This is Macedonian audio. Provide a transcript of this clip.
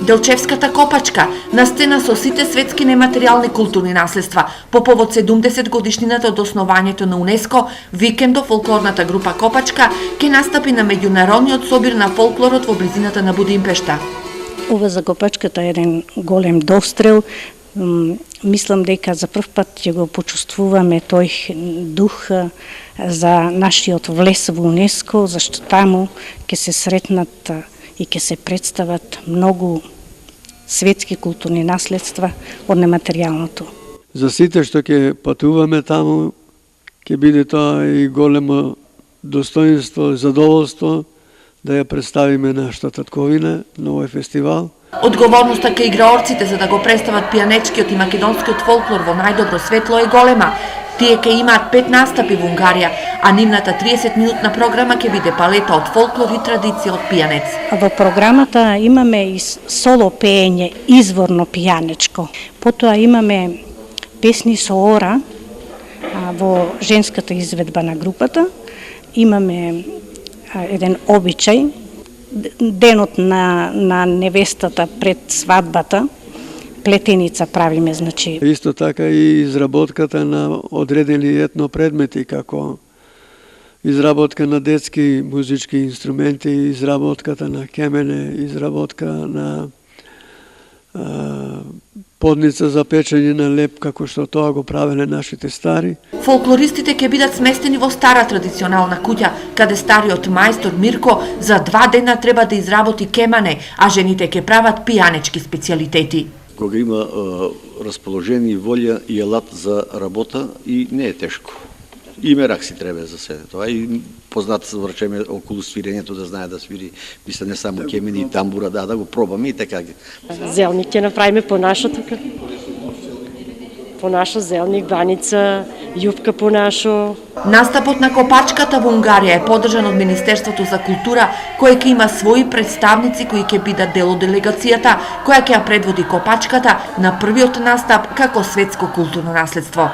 Делчевската копачка на сцена со сите светски нематеријални културни наследства по повод 70 годишнината од основањето на УНЕСКО, викендов фолклорната група Копачка ќе настапи на меѓународниот собир на фолклорот во близината на Будимпешта. Ова за Копачката е еден голем дострел. Мислам дека за прв пат ќе го почувствуваме тој дух за нашиот влез во УНЕСКО, зашто таму ќе се сретнат и ќе се представат многу светски културни наследства од нематеријалното. За сите што ќе патуваме таму, ќе биде тоа и големо достоинство, задоволство да ја представиме нашата татковина на овој фестивал. Одговорноста кај играорците за да го представат пијанечкиот и македонскиот фолклор во најдобро светло е голема. Тие ќе имаат 5 настапи во Унгарија, а нивната 30-минутна програма ќе биде палета од фолклор и традиција од пијанец. Во програмата имаме и соло пеење, изворно пијанечко. Потоа имаме песни со ора во женската изведба на групата. Имаме еден обичај, денот на невестата пред свадбата, плетеница правиме, значи. Исто така и изработката на одредени етно предмети, како изработка на детски музички инструменти, изработката на кемене, изработка на подница за печење на леп, како што тоа го правеле нашите стари. Фолклористите ќе бидат сместени во стара традиционална куќа, каде стариот мајстор Мирко за 2 дена треба да изработи кемане, а жените ќе прават пијанечки специјалитети. Кога има расположение, волја и алат за работа, и не е тешко. И мерак си треба за себе тоа, и познат врачеме околу свирењето да знае да свири, мисля не само кемени и тамбура, да го пробаме и така. Зелник ќе направиме по нашо тука. По нашо зелник, баница, јупка по нашо. Настапот на Копачката во Унгарија е поддржан од Министерството за култура, кој ќе има своји представници кои ќе бидат дел од делегацијата, која ќе ја предводи Копачката на првиот настап како светско културно наследство.